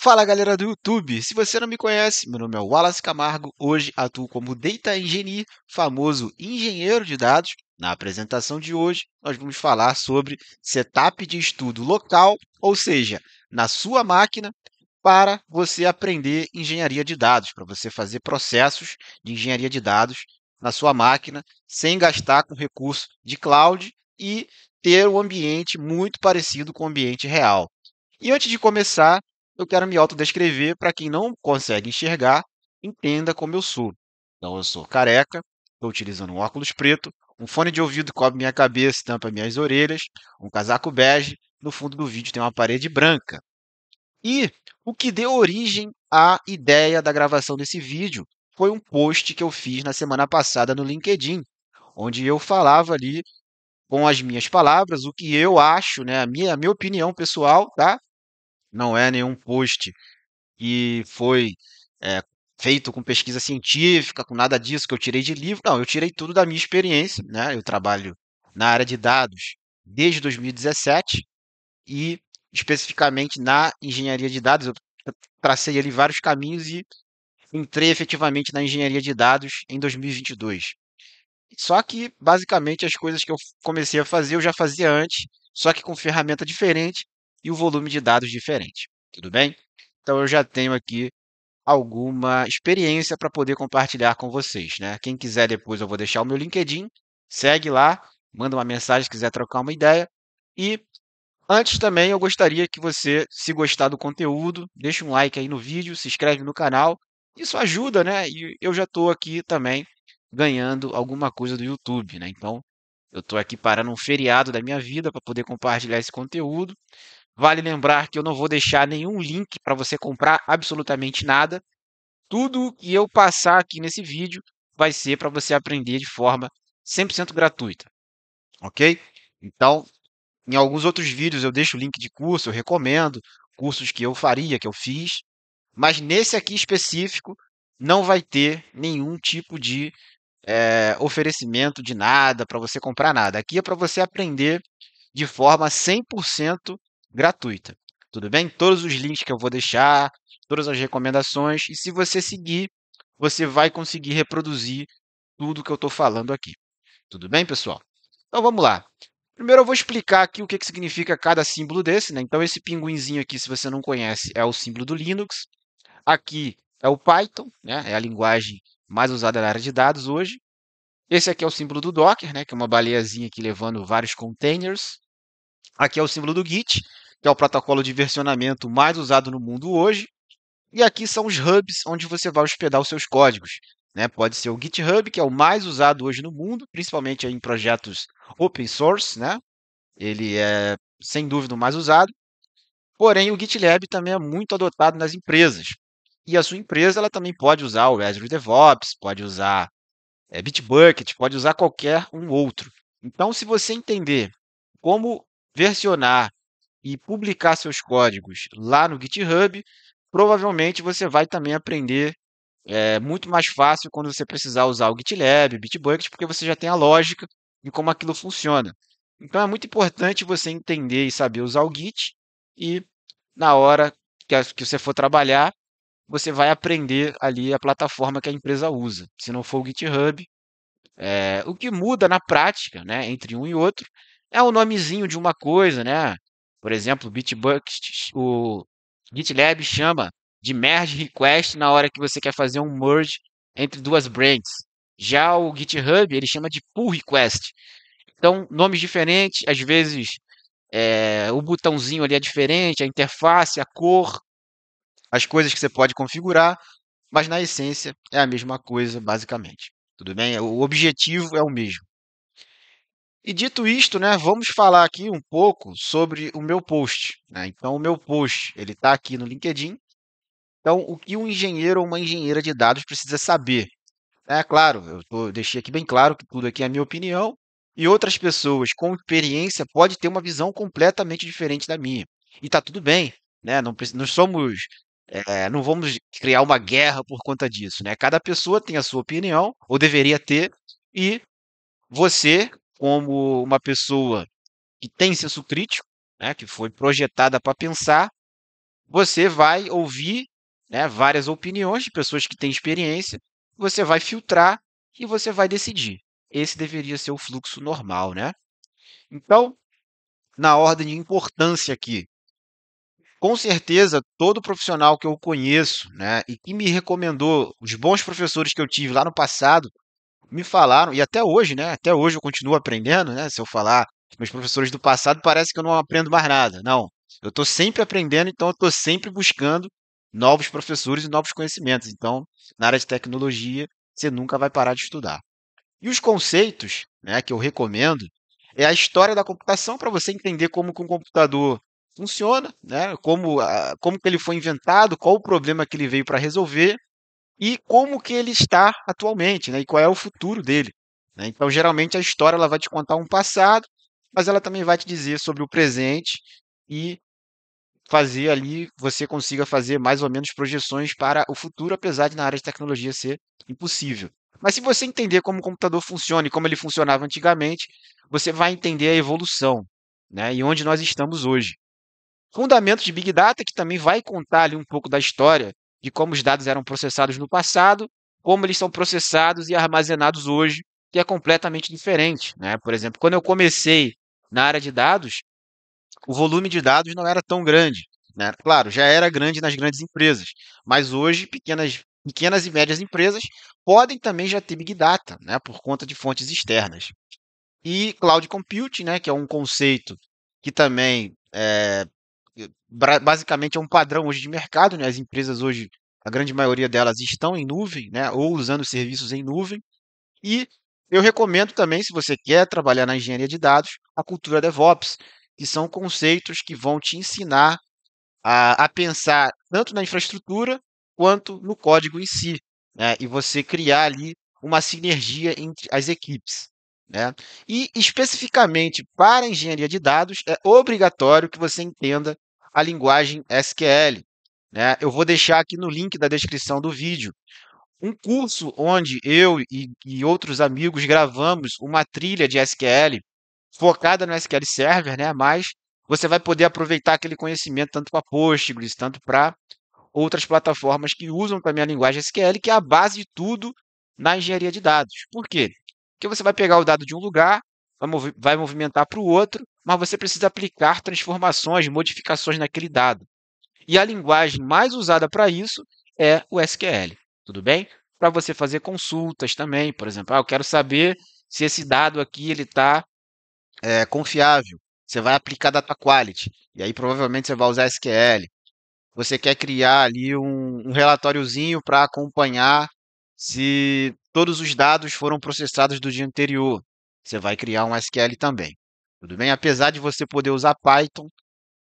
Fala galera do YouTube, se você não me conhece, meu nome é Wallace Camargo, hoje atuo como Data Engineer, famoso engenheiro de dados. Na apresentação de hoje, nós vamos falar sobre setup de estudo local, ou seja, na sua máquina, para você aprender engenharia de dados, para você fazer processos de engenharia de dados na sua máquina, sem gastar com recurso de cloud e ter um ambiente muito parecido com o ambiente real. E antes de começar, eu quero me autodescrever para quem não consegue enxergar, entenda como eu sou. Então, eu sou careca, estou utilizando um óculos preto, um fone de ouvido cobre minha cabeça e tampa minhas orelhas, um casaco bege, no fundo do vídeo tem uma parede branca. E o que deu origem à ideia da gravação desse vídeo foi um post que eu fiz na semana passada no LinkedIn, onde eu falava ali com as minhas palavras o que eu acho, né, a minha opinião pessoal, tá? Não é nenhum post que foi eh, feito com pesquisa científica, com nada disso que eu tirei de livro. Não, eu tirei tudo da minha experiência, né? Eu trabalho na área de dados desde 2017 e especificamente na engenharia de dados. Eu tracei ali vários caminhos e entrei efetivamente na engenharia de dados em 2022. Só que, basicamente, as coisas que eu comecei a fazer, eu já fazia antes, só que com ferramenta diferente e o volume de dados diferente. Tudo bem? Então, eu já tenho aqui alguma experiência para poder compartilhar com vocês, né? Quem quiser depois eu vou deixar o meu LinkedIn, segue lá, manda uma mensagem se quiser trocar uma ideia. E antes também eu gostaria que você, se gostar do conteúdo, deixe um like aí no vídeo, se inscreve no canal. Isso ajuda, né? E eu já estou aqui também ganhando alguma coisa do YouTube, né? Então, eu estou aqui parando um feriado da minha vida para poder compartilhar esse conteúdo. Vale lembrar que eu não vou deixar nenhum link para você comprar absolutamente nada. Tudo que eu passar aqui nesse vídeo vai ser para você aprender de forma 100% gratuita, ok? Então, em alguns outros vídeos eu deixo o link de curso, eu recomendo cursos que eu faria, que eu fiz, mas nesse aqui específico não vai ter nenhum tipo de oferecimento de nada para você comprar nada. Aqui é para você aprender de forma 100% gratuita. Tudo bem? Todos os links que eu vou deixar, todas as recomendações, e se você seguir, você vai conseguir reproduzir tudo que eu estou falando aqui. Tudo bem, pessoal? Então vamos lá. Primeiro eu vou explicar aqui o que que significa cada símbolo desse, né? Então esse pinguinzinho aqui, se você não conhece, é o símbolo do Linux. Aqui é o Python, né? É a linguagem mais usada na área de dados hoje. Esse aqui é o símbolo do Docker, né? Que é uma baleiazinha aqui levando vários containers. Aqui é o símbolo do Git, que é o protocolo de versionamento mais usado no mundo hoje. E aqui são os hubs onde você vai hospedar os seus códigos, né? Pode ser o GitHub, que é o mais usado hoje no mundo, principalmente em projetos open source, né? Ele é, sem dúvida, o mais usado. Porém, o GitLab também é muito adotado nas empresas. E a sua empresa ela também pode usar o Azure DevOps, pode usar Bitbucket, pode usar qualquer um outro. Então, se você entender como versionar e publicar seus códigos lá no GitHub, provavelmente você vai também aprender muito mais fácil quando você precisar usar o GitLab, Bitbucket, porque você já tem a lógica de como aquilo funciona. Então é muito importante você entender e saber usar o Git e na hora que você for trabalhar, você vai aprender ali a plataforma que a empresa usa. Se não for o GitHub, o que muda na prática, né, entre um e outro, é o nomezinho de uma coisa, né? Por exemplo, o Bitbucket, o GitLab chama de merge request na hora que você quer fazer um merge entre duas branches. Já o GitHub, ele chama de pull request. Então, nomes diferentes, às vezes o botãozinho ali é diferente, a interface, a cor, as coisas que você pode configurar, mas na essência é a mesma coisa, basicamente. Tudo bem? O objetivo é o mesmo. E dito isto, né, vamos falar aqui um pouco sobre o meu post, né? Então, o meu post, ele está aqui no LinkedIn. Então, o que um engenheiro ou uma engenheira de dados precisa saber? É claro, deixei aqui bem claro que tudo aqui é a minha opinião e outras pessoas com experiência podem ter uma visão completamente diferente da minha. E tá tudo bem, né? Não somos, não vamos criar uma guerra por conta disso, né? Cada pessoa tem a sua opinião, ou deveria ter, e você, como uma pessoa que tem senso crítico, né, que foi projetada para pensar, você vai ouvir, né, várias opiniões de pessoas que têm experiência, você vai filtrar e você vai decidir. Esse deveria ser o fluxo normal, né? Então, na ordem de importância aqui, com certeza, todo profissional que eu conheço, né, e que me recomendou, os bons professores que eu tive lá no passado, me falaram, e até hoje, né? Até hoje eu continuo aprendendo, né? Se eu falar meus professores do passado, parece que eu não aprendo mais nada. Não, eu estou sempre aprendendo, então eu estou sempre buscando novos professores e novos conhecimentos. Então, na área de tecnologia, você nunca vai parar de estudar. E os conceitos, né, que eu recomendo, é a história da computação para você entender como que um computador funciona, né? Como que ele foi inventado, qual o problema que ele veio para resolver e como que ele está atualmente, né? E qual é o futuro dele, né? Então, geralmente a história ela vai te contar um passado, mas ela também vai te dizer sobre o presente e fazer ali você consiga fazer mais ou menos projeções para o futuro, apesar de na área de tecnologia ser impossível. Mas se você entender como o computador funciona e como ele funcionava antigamente, você vai entender a evolução, né? E onde nós estamos hoje. Fundamentos de Big Data, que também vai contar ali um pouco da história de como os dados eram processados no passado, como eles são processados e armazenados hoje, que é completamente diferente, né? Por exemplo, quando eu comecei na área de dados, o volume de dados não era tão grande, né? Claro, já era grande nas grandes empresas, mas hoje pequenas e médias empresas podem também já ter Big Data, né? Por conta de fontes externas. E Cloud Computing, né? Que é um conceito que também basicamente é um padrão hoje de mercado, né? As empresas hoje, a grande maioria delas estão em nuvem, né? Ou usando serviços em nuvem. E eu recomendo também, se você quer trabalhar na engenharia de dados, a cultura DevOps, que são conceitos que vão te ensinar a pensar tanto na infraestrutura quanto no código em si, né? E você criar ali uma sinergia entre as equipes, né? E especificamente para a engenharia de dados, é obrigatório que você entenda a linguagem SQL, né? Eu vou deixar aqui no link da descrição do vídeo um curso onde eu e outros amigos gravamos uma trilha de SQL focada no SQL Server, né? Mas você vai poder aproveitar aquele conhecimento tanto para Postgres, tanto para outras plataformas que usam também a linguagem SQL, que é a base de tudo na engenharia de dados. Por quê? Porque você vai pegar o dado de um lugar, vai movimentar para o outro, mas você precisa aplicar transformações, modificações naquele dado. E a linguagem mais usada para isso é o SQL. Tudo bem? Para você fazer consultas também, por exemplo, eu quero saber se esse dado aqui ele está confiável. Você vai aplicar data quality. E aí provavelmente você vai usar SQL. Você quer criar ali um relatóriozinho para acompanhar se todos os dados foram processados do dia anterior. Você vai criar um SQL também. Tudo bem? Apesar de você poder usar Python,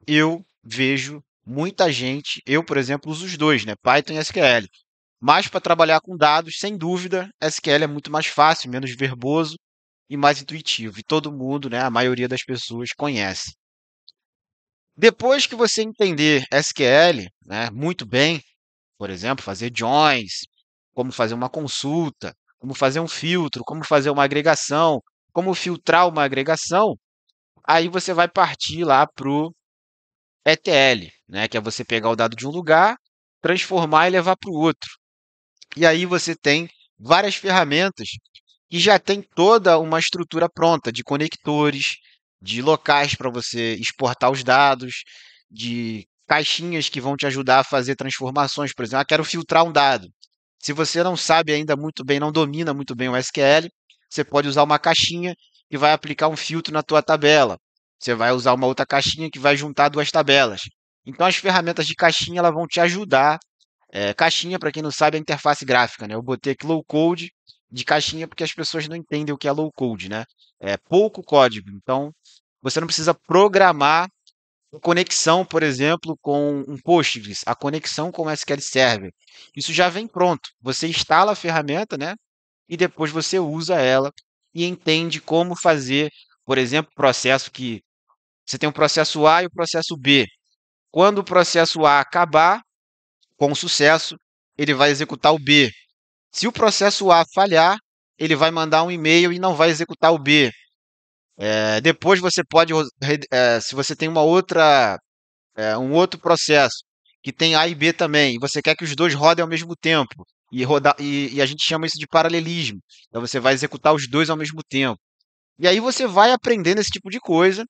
eu vejo muita gente, eu, por exemplo, uso os dois, né? Python e SQL. Mas para trabalhar com dados, sem dúvida, SQL é muito mais fácil, menos verboso e mais intuitivo. E todo mundo, né, a maioria das pessoas conhece. Depois que você entender SQL, né, muito bem, por exemplo, fazer joins, como fazer uma consulta, como fazer um filtro, como fazer uma agregação, como filtrar uma agregação, aí você vai partir lá para o ETL, né, que é você pegar o dado de um lugar, transformar e levar para o outro. E aí você tem várias ferramentas que já tem toda uma estrutura pronta de conectores, de locais para você exportar os dados, de caixinhas que vão te ajudar a fazer transformações. Por exemplo, quero filtrar um dado. Se você não sabe ainda muito bem, não domina muito bem o SQL, você pode usar uma caixinha que vai aplicar um filtro na tua tabela. Você vai usar uma outra caixinha que vai juntar duas tabelas. Então, as ferramentas de caixinha elas vão te ajudar. Caixinha, para quem não sabe, é interface gráfica, né? Eu botei aqui low code de caixinha porque as pessoas não entendem o que é low code, né? É pouco código. Então, você não precisa programar conexão, por exemplo, com um Postgres, a conexão com o SQL Server. Isso já vem pronto. Você instala a ferramenta, né? E depois você usa ela e entende como fazer, por exemplo, processo que você tem o processo A e o processo B. Quando o processo A acabar com sucesso, ele vai executar o B. Se o processo A falhar, ele vai mandar um e-mail e não vai executar o B. Depois você pode, se você tem um outro processo que tem A e B também, e você quer que os dois rodem ao mesmo tempo, e a gente chama isso de paralelismo. Então você vai executar os dois ao mesmo tempo. E aí você vai aprendendo esse tipo de coisa,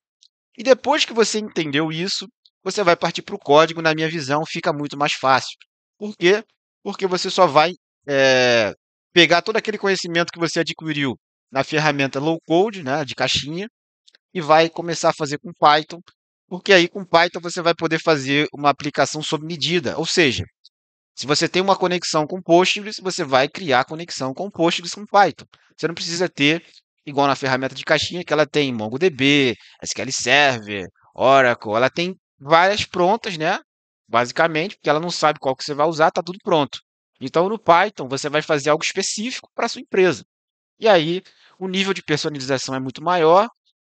e depois que você entendeu isso, você vai partir para o código, na minha visão, fica muito mais fácil. Por quê? Porque você só vai eh, pegar todo aquele conhecimento que você adquiriu na ferramenta low code, né, de caixinha, e vai começar a fazer com Python, porque aí com Python você vai poder fazer uma aplicação sob medida. Ou seja, se você tem uma conexão com Postgres, você vai criar conexão com Postgres com Python. Você não precisa ter, igual na ferramenta de caixinha, que ela tem MongoDB, SQL Server, Oracle, ela tem várias prontas, né? Basicamente, porque ela não sabe qual que você vai usar, está tudo pronto. Então, no Python, você vai fazer algo específico para a sua empresa. E aí, o nível de personalização é muito maior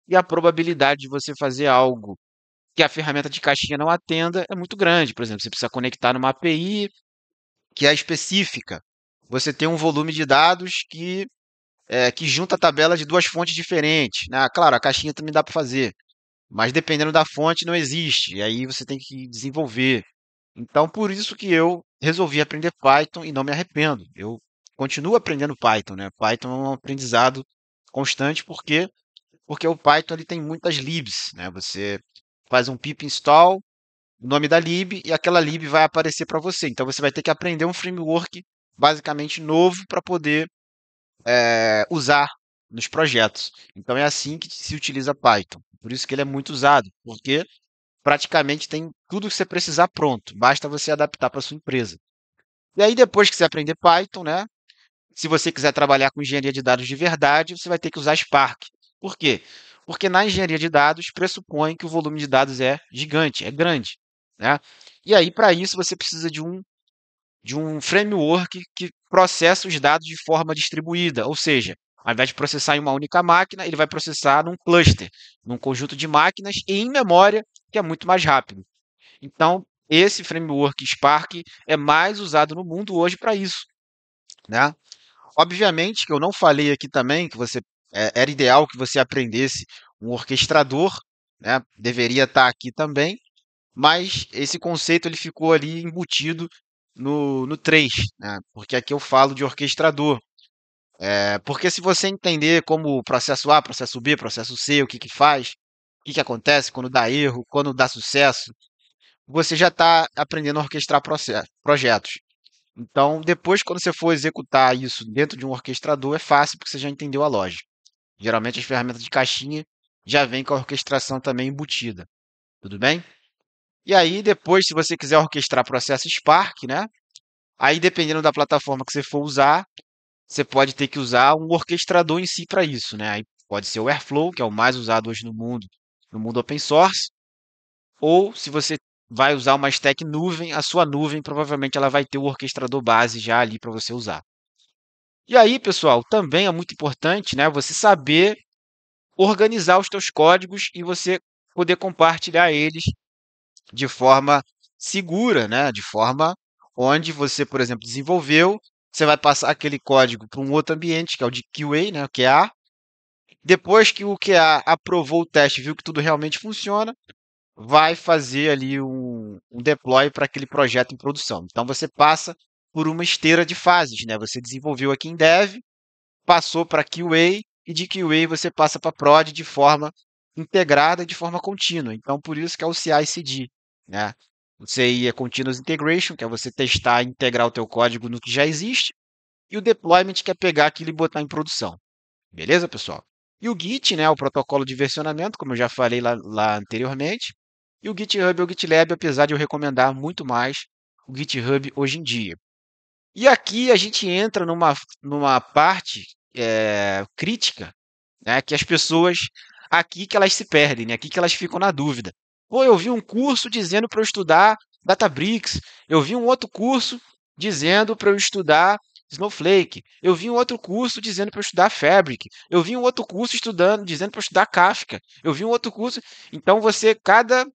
e a probabilidade de você fazer algo que a ferramenta de caixinha não atenda é muito grande. Por exemplo, você precisa conectar numa API que é específica. Você tem um volume de dados que junta a tabela de duas fontes diferentes, né? Claro, a caixinha também dá para fazer, mas dependendo da fonte não existe, e aí você tem que desenvolver. Então, por isso que eu resolvi aprender Python e não me arrependo. Eu continuo aprendendo Python, né? Python é um aprendizado constante porque o Python ele tem muitas libs, né? Você faz um pip install, o nome da lib e aquela lib vai aparecer para você. Então você vai ter que aprender um framework basicamente novo para poder usar nos projetos. Então é assim que se utiliza Python. Por isso que ele é muito usado, porque praticamente tem tudo que você precisar pronto. Basta você adaptar para sua empresa. E aí depois que você aprender Python, né? Se você quiser trabalhar com engenharia de dados de verdade, você vai ter que usar Spark. Por quê? Porque na engenharia de dados pressupõe que o volume de dados é gigante, é grande, né? E aí, para isso, você precisa de um framework que processa os dados de forma distribuída, ou seja, ao invés de processar em uma única máquina, ele vai processar num cluster, num conjunto de máquinas e em memória, que é muito mais rápido. Então, esse framework Spark é mais usado no mundo hoje para isso, né? Obviamente que eu não falei aqui também que era ideal que você aprendesse um orquestrador, né? Deveria estar aqui também, mas esse conceito ele ficou ali embutido no 3, né? Porque aqui eu falo de orquestrador. Porque se você entender como processo A, processo B, processo C, o que que faz, o que que acontece quando dá erro, quando dá sucesso, você já está aprendendo a orquestrar projetos. Então, depois, quando você for executar isso dentro de um orquestrador, é fácil, porque você já entendeu a lógica. Geralmente, as ferramentas de caixinha já vêm com a orquestração também embutida. Tudo bem? E aí, depois, se você quiser orquestrar processo Spark, né? Aí, dependendo da plataforma que você for usar, você pode ter que usar um orquestrador em si para isso, né? Aí pode ser o Airflow, que é o mais usado hoje no mundo open source, ou se você vai usar uma stack nuvem, a sua nuvem provavelmente ela vai ter o orquestrador base já ali para você usar. E aí, pessoal, também é muito importante, né, você saber organizar os teus códigos e você poder compartilhar eles de forma segura, né, de forma onde você, por exemplo, desenvolveu, você vai passar aquele código para um outro ambiente, que é o de QA, né, o QA. Depois que o QA aprovou o teste, viu que tudo realmente funciona, vai fazer ali um deploy para aquele projeto em produção. Então você passa por uma esteira de fases, né? Você desenvolveu aqui em Dev, passou para QA e de QA você passa para prod de forma integrada e de forma contínua. Então, por isso que é o CI/CD, né? O CI é Continuous Integration, que é você testar e integrar o teu código no que já existe, e o deployment, que é pegar aquilo e botar em produção. Beleza, pessoal? E o Git, né, o protocolo de versionamento, como eu já falei lá anteriormente, e o GitHub ou GitLab, apesar de eu recomendar muito mais o GitHub hoje em dia. E aqui a gente entra numa parte crítica, né, que as pessoas aqui que elas se perdem, né, aqui que elas ficam na dúvida. Pô, eu vi um curso dizendo para eu estudar Databricks, eu vi um outro curso dizendo para eu estudar Snowflake, eu vi um outro curso dizendo para eu estudar Fabric, eu vi um outro curso dizendo para eu estudar Kafka, eu vi um outro curso. Então cada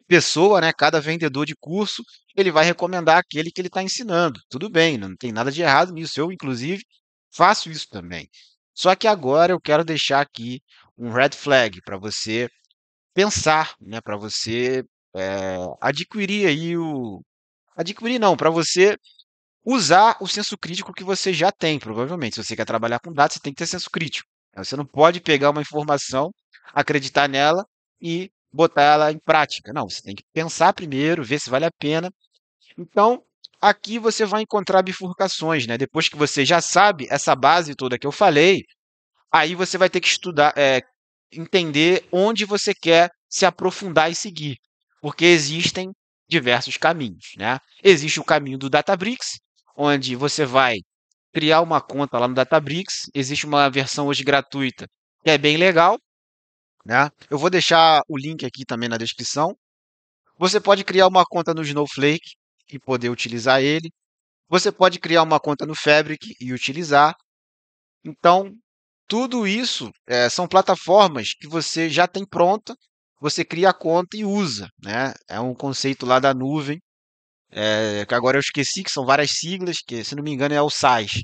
pessoa, né, cada vendedor de curso, ele vai recomendar aquele que ele está ensinando. Tudo bem, não tem nada de errado nisso. Eu, inclusive, faço isso também. Só que agora eu quero deixar aqui um red flag para você pensar, né, para você adquirir aí adquirir não, para você usar o senso crítico que você já tem, provavelmente. Se você quer trabalhar com dados, você tem que ter senso crítico. Você não pode pegar uma informação, acreditar nela e botar ela em prática. Não, você tem que pensar primeiro, ver se vale a pena. Então, aqui você vai encontrar bifurcações, né? Depois que você já sabe essa base toda que eu falei, aí você vai ter que estudar, entender onde você quer se aprofundar e seguir, porque existem diversos caminhos, né? Existe o caminho do Databricks, onde você vai criar uma conta lá no Databricks. Existe uma versão hoje gratuita que é bem legal, né? Eu vou deixar o link aqui também na descrição. Você pode criar uma conta no Snowflake e poder utilizar ele. Você pode criar uma conta no Fabric e utilizar. Então, tudo isso são plataformas que você já tem pronta, você cria a conta e usa, né? É um conceito lá da nuvem, que agora eu esqueci, que são várias siglas, que se não me engano é o SaaS,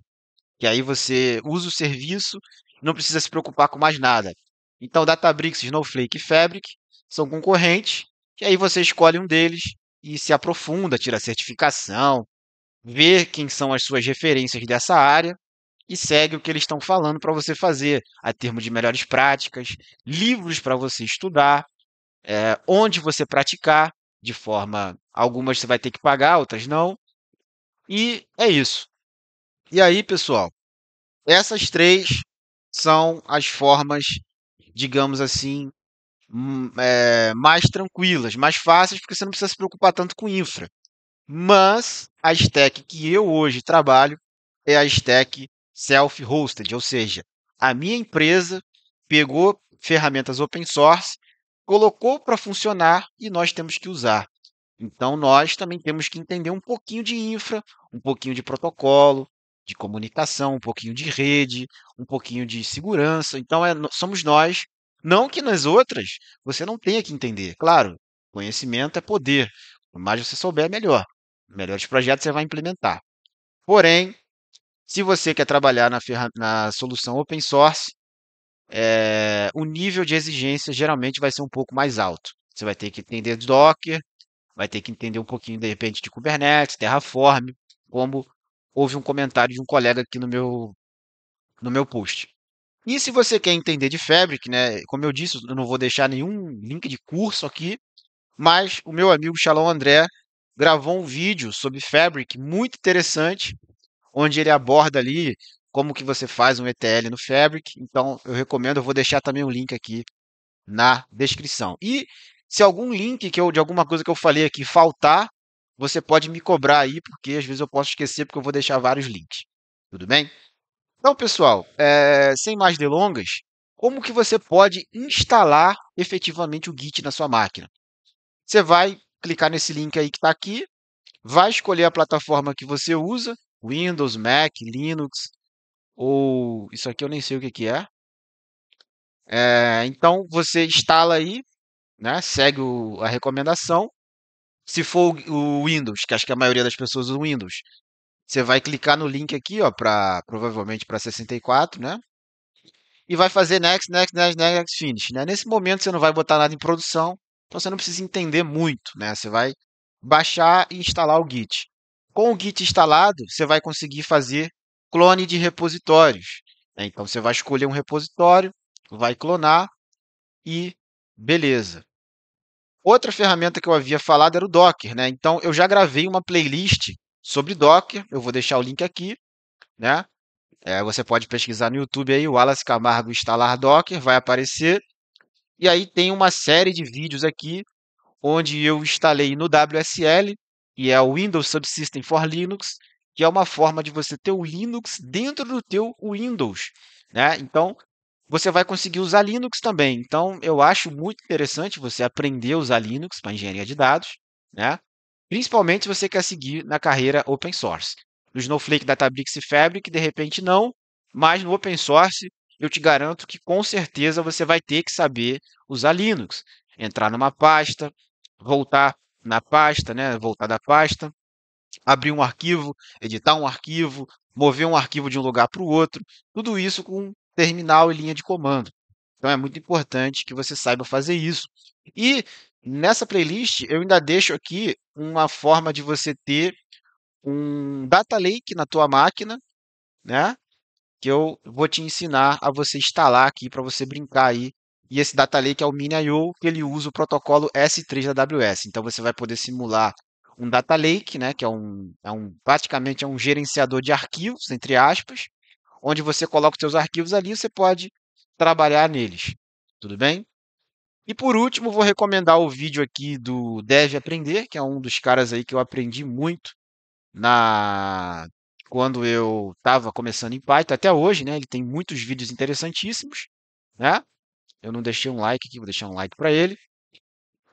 que aí você usa o serviço, não precisa se preocupar com mais nada. Então, Databricks, Snowflake e Fabric são concorrentes, e aí você escolhe um deles e se aprofunda, tira a certificação, vê quem são as suas referências dessa área e segue o que eles estão falando para você fazer, a termo de melhores práticas, livros para você estudar, onde você praticar, de forma. Algumas você vai ter que pagar, outras não. E é isso. E aí, pessoal, essas três são as formas, digamos assim, mais tranquilas, mais fáceis, porque você não precisa se preocupar tanto com infra. Mas a stack que eu hoje trabalho é a stack self-hosted, ou seja, a minha empresa pegou ferramentas open source, colocou para funcionar e nós temos que usar. Então, nós também temos que entender um pouquinho de infra, um pouquinho de protocolo, de comunicação, um pouquinho de rede, um pouquinho de segurança. Então, somos nós. Não que nas outras você não tenha que entender. Claro, conhecimento é poder. Quanto mais você souber, melhor. Melhores projetos você vai implementar. Porém, se você quer trabalhar na solução open source, o nível de exigência geralmente vai ser um pouco mais alto. Você vai ter que entender Docker, vai ter que entender um pouquinho, de repente, de Kubernetes, Terraform, como houve um comentário de um colega aqui no meu post. E se você quer entender de Fabric, né, como eu disse, eu não vou deixar nenhum link de curso aqui, mas o meu amigo Shalom André gravou um vídeo sobre Fabric muito interessante, onde ele aborda ali como que você faz um ETL no Fabric. Então, eu recomendo, eu vou deixar também o link aqui na descrição. E se algum link de alguma coisa que eu falei aqui faltar, você pode me cobrar aí, porque às vezes eu posso esquecer, porque eu vou deixar vários links. Tudo bem? Então, pessoal, sem mais delongas, como que você pode instalar efetivamente o Git na sua máquina? Você vai clicar nesse link aí que está aqui, vai escolher a plataforma que você usa, Windows, Mac, Linux, ou isso aqui eu nem sei o que que é. Então, você instala aí, né? Segue a recomendação. Se for o Windows, que acho que a maioria das pessoas usa o Windows, você vai clicar no link aqui, ó, provavelmente para 64, né? E vai fazer next, next, next, next, finish, né? Nesse momento você não vai botar nada em produção, então você não precisa entender muito, né? Você vai baixar e instalar o Git. Com o Git instalado, você vai conseguir fazer clone de repositórios, né? Então você vai escolher um repositório, vai clonar e beleza. Outra ferramenta que eu havia falado era o Docker, né? Então eu já gravei uma playlist sobre Docker, eu vou deixar o link aqui, né? Você pode pesquisar no YouTube aí, o Wallace Camargo instalar Docker, vai aparecer. E aí tem uma série de vídeos aqui, onde eu instalei no WSL, que é o Windows Subsystem for Linux, que é uma forma de você ter o Linux dentro do teu Windows, né? Então, você vai conseguir usar Linux também. Então, eu acho muito interessante você aprender a usar Linux para engenharia de dados, né? Principalmente se você quer seguir na carreira open source. No Snowflake, Databricks e Fabric, de repente não, mas no open source eu te garanto que com certeza você vai ter que saber usar Linux. Entrar numa pasta, voltar na pasta, né? Voltar da pasta, abrir um arquivo, editar um arquivo, mover um arquivo de um lugar para o outro, tudo isso com terminal e linha de comando. Então é muito importante que você saiba fazer isso. E Nessa playlist, eu ainda deixo aqui uma forma de você ter um data lake na tua máquina, né? Que eu vou te ensinar a você instalar aqui para você brincar aí. E esse data lake é o Mini.io, que ele usa o protocolo S3 da AWS. Então você vai poder simular um data lake, né? Que praticamente é um gerenciador de arquivos, entre aspas, onde você coloca os seus arquivos ali e você pode trabalhar neles. Tudo bem? E por último, vou recomendar o vídeo aqui do Deve Aprender, que é um dos caras aí que eu aprendi muito na quando eu estava começando em Python até hoje, né? Ele tem muitos vídeos interessantíssimos, né? Eu não deixei um like aqui, vou deixar um like para ele.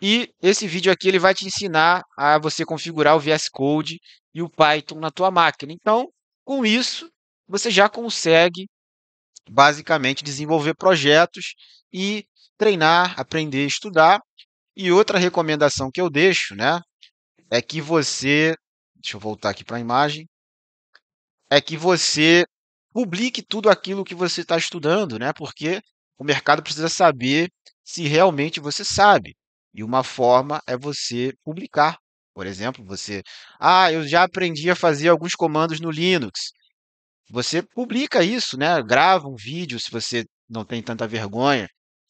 E esse vídeo aqui ele vai te ensinar a você configurar o VS Code e o Python na tua máquina. Então, com isso, você já consegue basicamente desenvolver projetos e treinar, aprender, estudar. E outra recomendação que eu deixo, né, é que você, deixa eu voltar aqui para a imagem, é que você publique tudo aquilo que você está estudando, né? Porque o mercado precisa saber se realmente você sabe. E uma forma é você publicar. Por exemplo, eu já aprendi a fazer alguns comandos no Linux. Você publica isso, né? Grava um vídeo se você não tem tanta vergonha,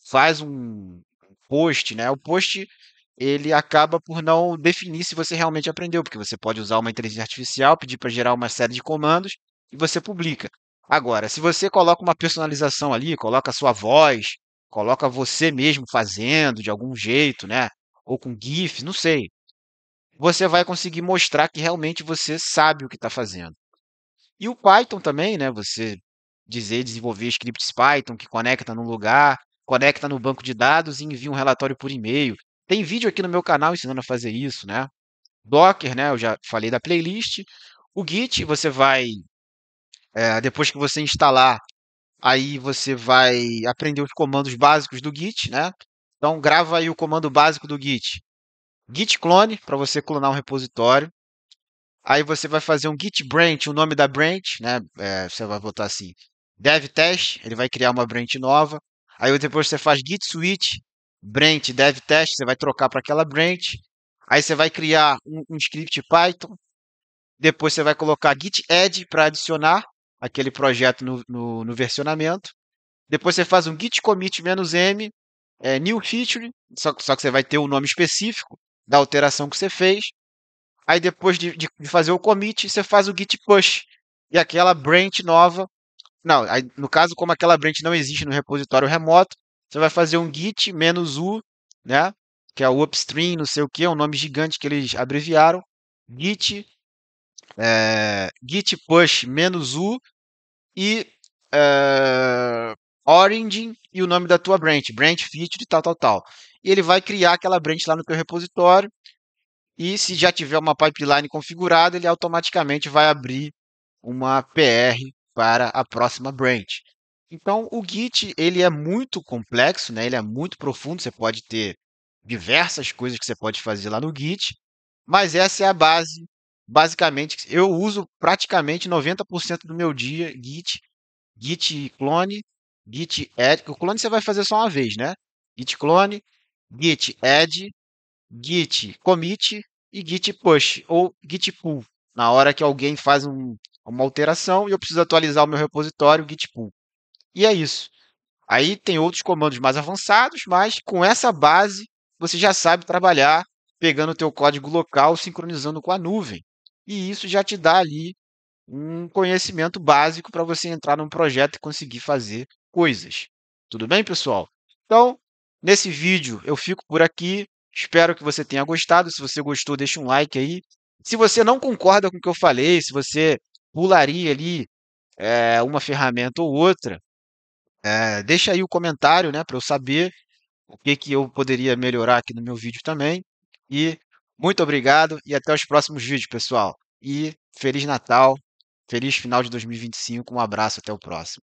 faz um post, né? O post ele acaba por não definir se você realmente aprendeu, porque você pode usar uma inteligência artificial, pedir para gerar uma série de comandos e você publica. Agora, se você coloca uma personalização ali, coloca a sua voz, coloca você mesmo fazendo de algum jeito, né? Ou com GIF, não sei. Você vai conseguir mostrar que realmente você sabe o que está fazendo. E o Python também, né? Você desenvolver scripts Python que conecta num lugar, conecta no banco de dados e envia um relatório por e-mail. Tem vídeo aqui no meu canal ensinando a fazer isso, né? Docker, né? Eu já falei da playlist. O Git, depois que você instalar, aí você vai aprender os comandos básicos do Git, né? Então, grava aí o comando básico do Git. Git clone, para você clonar um repositório. Aí você vai fazer um git branch, o nome da branch, né? Você vai botar assim, dev test, ele vai criar uma branch nova. Aí depois você faz git switch, branch dev test, você vai trocar para aquela branch. Aí você vai criar um script Python. Depois você vai colocar git add para adicionar aquele projeto no versionamento. Depois você faz um git commit "-m", new feature, só que você vai ter o nome específico da alteração que você fez. Aí depois de fazer o commit, você faz o git push. E aquela branch nova. Não, aí, no caso, como aquela branch não existe no repositório remoto, você vai fazer um git "-u", né? Que é o upstream, não sei o que, é um nome gigante que eles abreviaram. Git, git push "-u" e origin e o nome da tua branch, branch feature e tal, tal, tal. E ele vai criar aquela branch lá no teu repositório. E se já tiver uma pipeline configurada, ele automaticamente vai abrir uma PR para a próxima branch. Então, o Git ele é muito complexo, né? Ele é muito profundo. Você pode ter diversas coisas que você pode fazer lá no Git, mas essa é a base. Basicamente, eu uso praticamente 90% do meu dia Git, Git clone, Git add. O clone você vai fazer só uma vez, né? Git clone, Git add, Git commit e Git push ou Git pull. Na hora que alguém faz uma alteração e eu preciso atualizar o meu repositório, Git pull. E é isso. Aí tem outros comandos mais avançados, mas com essa base você já sabe trabalhar pegando o teu código local, sincronizando com a nuvem. E isso já te dá ali um conhecimento básico para você entrar num projeto e conseguir fazer coisas. Tudo bem, pessoal? Então, nesse vídeo eu fico por aqui. Espero que você tenha gostado. Se você gostou, deixa um like aí. Se você não concorda com o que eu falei, se você pularia ali uma ferramenta ou outra, deixa aí o comentário, né, para eu saber o que que eu poderia melhorar aqui no meu vídeo também. E muito obrigado e até os próximos vídeos, pessoal. E Feliz Natal, feliz final de 2025. Um abraço, até o próximo.